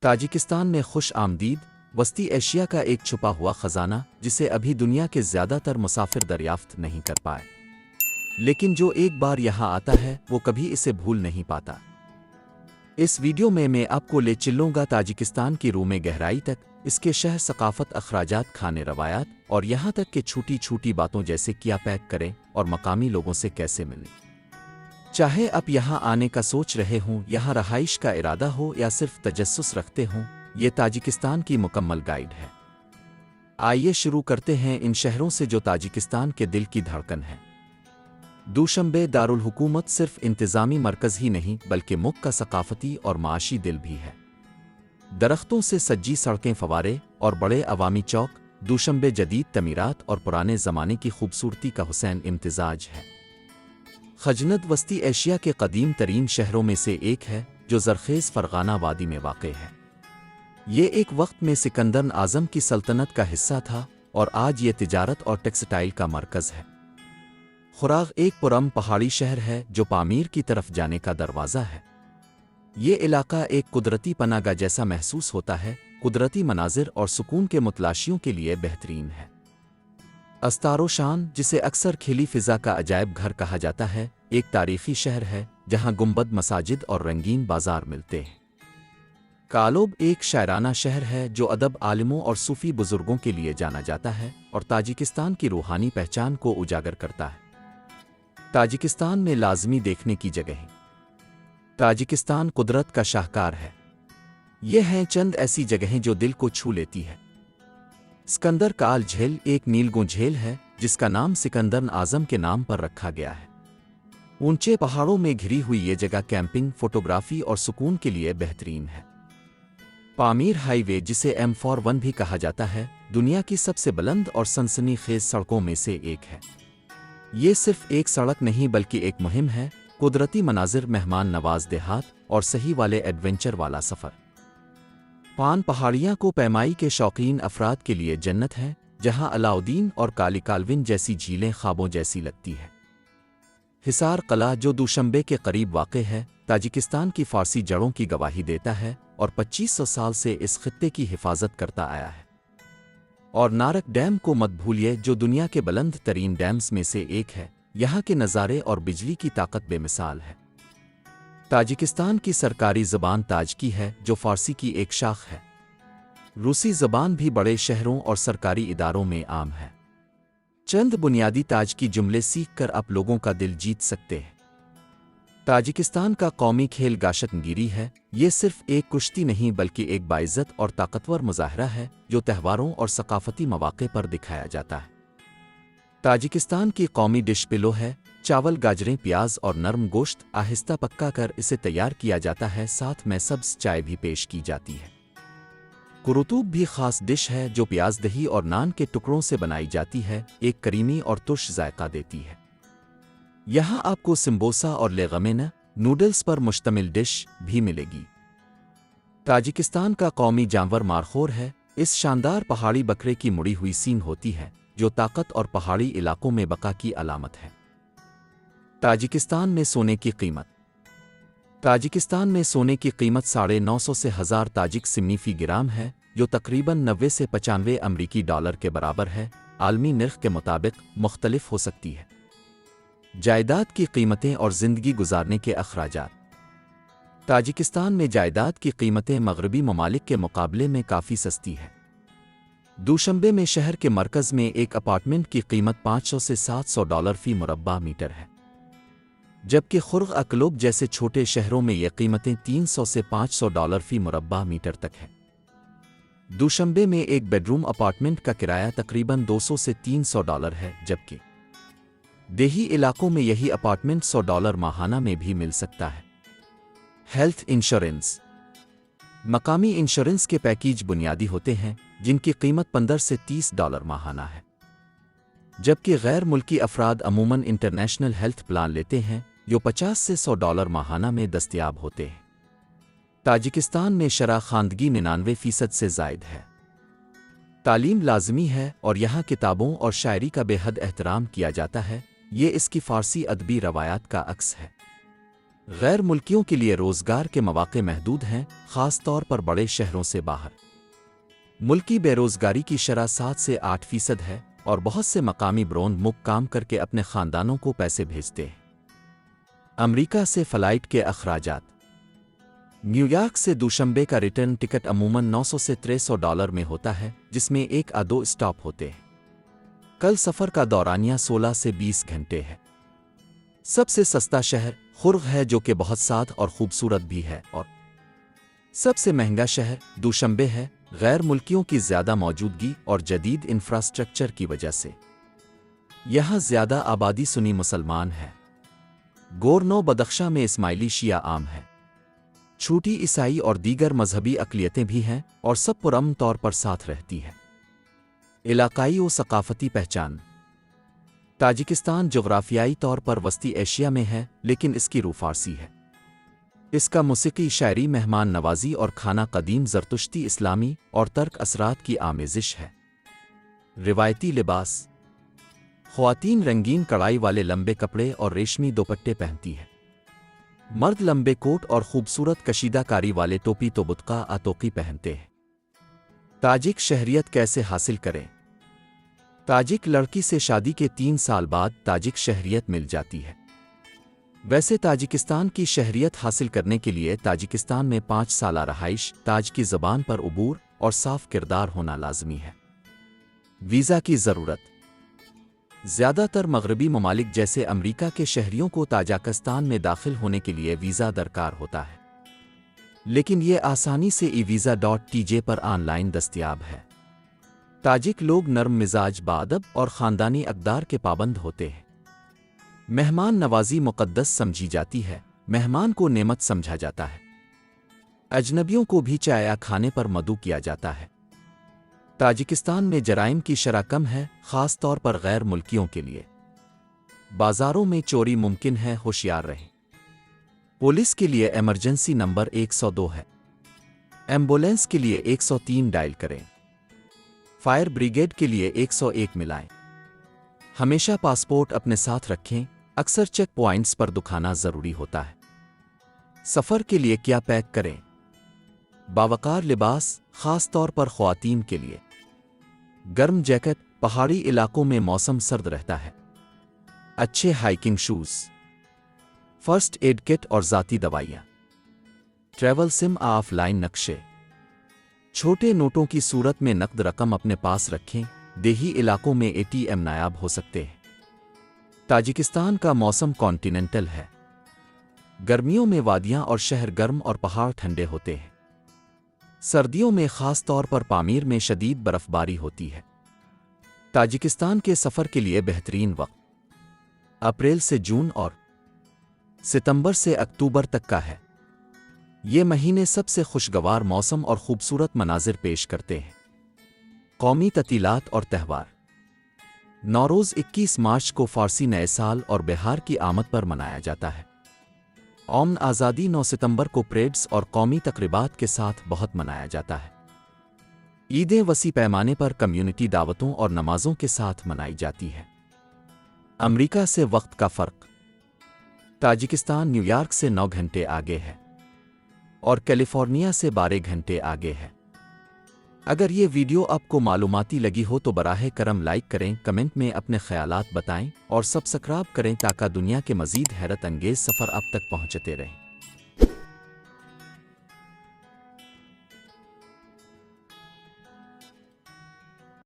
Tajikistan में खुश आमदीद वस्ती एशिया का एक छुपा हुआ खजाना जिसे अभी दुनिया के ज़्यादातर मुसाफिर दरियाफ्त नहीं कर पाए, लेकिन जो एक बार यहाँ आता है वो कभी इसे भूल नहीं पाता। इस वीडियो में मैं आपको ले चलूँगा ताजिकिस्तान की रूह में गहराई तक, इसके शहर, सकाफत, अखराजात, खाने, रवायात और यहाँ तक कि छोटी छोटी बातों जैसे क्या पैक करें और मकामी लोगों से कैसे मिलें। चाहे आप यहाँ आने का सोच रहे हों, यहाँ रहाइश का इरादा हो या सिर्फ तजस्सुस रखते हों, ये ताजिकिस्तान की मुकम्मल गाइड है। आइए शुरू करते हैं इन शहरों से जो ताजिकिस्तान के दिल की धड़कन है। दूशंबे दारुल हुकूमत सिर्फ इंतज़ामी मरकज़ ही नहीं बल्कि मुल्क का सकाफती और माशी दिल भी है। दरख्तों से सज्जी सड़कें, फवारे और बड़े अवामी चौक, दूशंबे जदीद तमीरात और पुराने ज़माने की खूबसूरती का हुसैन इम्तिजाज है। खजनद वस्ती एशिया के कदीम तरीन शहरों में से एक है जो ज़रखेज़ फ़रगाना वादी में वाक़ है। ये एक वक्त में सिकंदर आज़म की सल्तनत का हिस्सा था और आज ये तिजारत और टेक्सटाइल का मरकज़ है। खुराग एक पुरम पहाड़ी शहर है जो पामीर की तरफ जाने का दरवाज़ा है। ये इलाका एक कुदरती पनागा जैसा महसूस होता है, कुदरती मनाजिर और सुकून के मुतलाशियों के लिए बेहतरीन है। अस्तारो शान, जिसे अक्सर खिली फ़िज़ा का अजायब घर कहा जाता है, एक तारीख़ी शहर है जहाँ गुंबद, मसाजिद और रंगीन बाज़ार मिलते हैं। कालोब एक शायराना शहर है जो अदब, आलिमों और सूफ़ी बुज़ुर्गों के लिए जाना जाता है और ताजिकिस्तान की रूहानी पहचान को उजागर करता है। ताजिकिस्तान में लाज़मी देखने की जगहें। ताजिकिस्तान कुदरत का शाहकार है। ये हैं चंद ऐसी जगहें जो दिल को छू लेती है। सिकंदर काल झील एक नीलगो झील है जिसका नाम सिकंदर आज़म के नाम पर रखा गया है। ऊंचे पहाड़ों में घिरी हुई ये जगह कैंपिंग, फोटोग्राफी और सुकून के लिए बेहतरीन है। पामीर हाईवे, जिसे M41 भी कहा जाता है, दुनिया की सबसे बुलंद और सनसनीखेज सड़कों में से एक है। ये सिर्फ एक सड़क नहीं बल्कि एक मुहिम है, कुदरती मनाजिर, मेहमान नवाज देहात और सही वाले एडवेंचर वाला सफ़र। पान पहाड़ियाँ को पैमाई के शौकीन अफराद के लिए जन्नत है, जहाँ अलाउद्दीन और काली कालविन जैसी झीलें ख्वाबों जैसी लगती है। हिसार कला, जो दूशंबे के करीब वाक़ है, ताजिकिस्तान की फ़ारसी जड़ों की गवाही देता है और 2500 साल से इस खित्ते की हिफाजत करता आया है। और नारक डैम को मत भूलिए, जो दुनिया के बुलंद तरीन डैम्स में से एक है। यहाँ के नज़ारे और बिजली की ताकत बेमिसाल है। ताजिकिस्तान की सरकारी ज़बान ताजिकी है जो फ़ारसी की एक शाख है। रूसी ज़बान भी बड़े शहरों और सरकारी इदारों में आम है। चंद बुनियादी ताजिकी जुमले सीख कर आप लोगों का दिल जीत सकते हैं। ताजिकिस्तान का कौमी खेल गाशतगिरी है। ये सिर्फ एक कुश्ती नहीं बल्कि एक बाइज़्ज़त और ताकतवर मुज़ाहरा है जो त्योहारों और सकाफती मौक़े पर दिखाया जाता है। ताजिकिस्तान की कौमी डिश पिलो है। चावल, गाजरें, प्याज और नरम गोश्त आहिस्ता पक्का कर इसे तैयार किया जाता है, साथ में सब्ज़ चाय भी पेश की जाती है। कुरुतूब भी ख़ास डिश है जो प्याज, दही और नान के टुकड़ों से बनाई जाती है, एक करीमी और तुर्श जायका देती है। यहाँ आपको सिम्बोसा और लेगमेना नूडल्स पर मुश्तमिल डिश भी मिलेगी। ताजिकिस्तान का कौमी जानवर मारखोर है। इस शानदार पहाड़ी बकरे की मुड़ी हुई सींग होती है जो ताकत और पहाड़ी इलाकों में बका की अलामत है। ताजिकिस्तान में सोने की कीमत। ताजिकिस्तान में सोने की कीमत 950 से 1000 ताजिक सिमनी फी ग्राम है, जो तकरीबन 90 से 95 अमरीकी डॉलर के बराबर है। आलमी निर्ख के मुताबिक मुख्तलिफ हो सकती है। जायदाद की कीमतें और ज़िंदगी गुजारने के अखराजात। ताजिकिस्तान में जायदाद की कीमतें मगरबी ममालिक के मुकाबले में काफ़ी सस्ती है। दूशंबे में शहर के मरकज़ में एक अपार्टमेंट की कीमत 500 से 700 डॉलर फ़ी मुरब्बा मीटर है, जबकि खुर्ग अकलोब जैसे छोटे शहरों में ये कीमतें 300 से 500 डॉलर फ़ी मुरब्बा मीटर तक है। दूशंबे में एक बेडरूम अपार्टमेंट का किराया तकरीबन 200 से 300 डॉलर है, जबकि देही इलाकों में यही अपार्टमेंट 100 डॉलर माहाना में भी मिल सकता है। Health insurance. मकामी इंश्योरेंस के पैकेज बुनियादी होते हैं जिनकी कीमत 15 से 30 डॉलर माहाना है, जबकि गैर मुल्की अफराद अमूमन इंटरनेशनल हेल्थ प्लान लेते हैं जो 50 से 100 डॉलर माहाना में दस्तयाब होते हैं। ताजिकिस्तान में शरह खानदगी 99% से ज़ायद है। तालीम लाजमी है और यहाँ किताबों और शायरी का बेहद एहतराम किया जाता है। ये इसकी फ़ारसी अदबी रवायात का अक्स है। गैर मुल्कियों के लिए रोज़गार के मौक़े महदूद हैं, ख़ास तौर पर बड़े शहरों से बाहर। मुल्की बेरोज़गारी की शरह 7 से 8% है और बहुत से मकामी ब्रोन मुक काम करके अपने ख़ानदानों को पैसे भेजते हैं। अमरीका से फ़्लाइट के अखराजात। न्यूयॉर्क से दूशंबे का रिटर्न टिकट अमूमन $900 से $300 में होता है, जिसमें 1 या 2 स्टॉप होते हैं। कल सफ़र का दौरानिया 16 से 20 घंटे है। सबसे सस्ता शहर खुर्ग है, जो कि बहुत साद और खूबसूरत भी है, और सबसे महंगा शहर दूशंबे है, गैर मुल्कियों की ज़्यादा मौजूदगी और जदीद इंफ्रास्ट्रक्चर की वजह से। यहाँ ज़्यादा आबादी सुन्नी मुसलमान है। गोरनो बदख्शा में इस्माइली शिया आम है। छोटी ईसाई और दीगर मजहबी अक़लियतें भी हैं और सब पुरअमन तौर पर साथ रहती हैं। इलाक़ाई व सक़ाफ़ती पहचान। ताजिकिस्तान जोग्राफियाई तौर पर वस्ती एशिया में है, लेकिन इसकी रूह फ़ारसी है। इसका मूसीक़ी, शायरी, मेहमान नवाज़ी और खाना कदीम ज़रतुश्ती, इस्लामी और तर्क असरात की आमेज़िश है। रिवायती लिबास। ख़वातीन रंगीन कढ़ाई वाले लंबे कपड़े और रेशमी दुपट्टे पहनती है। मर्द लंबे कोट और खूबसूरत कशीदाकारी वाले टोपी तो बुतका आतोकी पहनते हैं। ताजिक शहरियत कैसे हासिल करें? ताजिक लड़की से शादी के 3 साल बाद ताजिक शहरियत मिल जाती है। वैसे ताजिकिस्तान की शहरियत हासिल करने के लिए ताजिकिस्तान में 5 साला रहाइश, ताज की ज़बान पर उबूर और साफ किरदार होना लाजमी है। वीज़ा की ज़रूरत। ज़्यादातर मगरबी ममालिक जैसे अमरीका के शहरियों को ताजिकिस्तान में दाखिल होने के लिए वीज़ा दरकार होता है, लेकिन ये आसानी से ivisa.tj पर ऑनलाइन दस्तयाब है। ताजिक लोग नरम मिजाज, बाअदब और ख़ानदानी अक़दार के पाबंद होते हैं। मेहमान नवाज़ी मुक़द्दस समझी जाती है, मेहमान को नेमत समझा जाता है। अजनबियों को भी चाय या खाने पर मदऊ किया जाता है। ताजिकिस्तान में जराइम की शरह कम है, ख़ास तौर पर गैर मुल्कियों के लिए। बाज़ारों में चोरी मुमकिन है, होशियार रहें। पुलिस के लिए इमरजेंसी नंबर 102 है। एम्बुलेंस के लिए 103 डायल करें। फायर ब्रिगेड के लिए 101 मिलाएं। हमेशा पासपोर्ट अपने साथ रखें, अक्सर चेक पॉइंट्स पर दिखाना ज़रूरी होता है। सफ़र के लिए क्या पैक करें? बावकार लिबास, ख़ास तौर पर ख़वातीन के लिए। गर्म जैकेट, पहाड़ी इलाकों में मौसम सर्द रहता है। अच्छे hiking shoes, first aid kit और ज़ाती दवाइयाँ। ट्रैवल सिम, ऑफलाइन नक्शे। छोटे नोटों की सूरत में नकद रकम अपने पास रखें, देही इलाकों में ATM नायाब हो सकते हैं। ताजिकिस्तान का मौसम कॉन्टिनेंटल है। गर्मियों में वादियाँ और शहर गर्म और पहाड़ ठंडे होते हैं। सर्दियों में ख़ास तौर पर पामीर में शदीद बर्फ़बारी होती है। ताजिकिस्तान के सफ़र के लिए बेहतरीन वक्त अप्रैल से जून और सितंबर से अक्टूबर तक का है। ये महीने सबसे खुशगवार मौसम और खूबसूरत मनाजिर पेश करते हैं। कौमी ततीलात और त्यौहार। नौरोज़ 21 मार्च को फ़ारसी नए साल और बिहार की आमद पर मनाया जाता है। ओम आज़ादी 9 सितंबर को परेड्स और कौमी तक़रीबात के साथ बहुत मनाया जाता है। ईदें वसी पैमाने पर कम्युनिटी दावतों और नमाज़ों के साथ मनाई जाती है। अमरीका से वक्त का फ़र्क। ताजिकिस्तान न्यूयॉर्क से 9 घंटे आगे है और कैलिफोर्निया से 12 घंटे आगे है। अगर ये वीडियो आपको मालूमाती लगी हो तो बराहे करम लाइक करें, कमेंट में अपने ख़यालात बताएं और सब्सक्राइब करें ताकि दुनिया के मज़ीद हैरत अंगेज़ सफ़र आप तक पहुँचते रहें।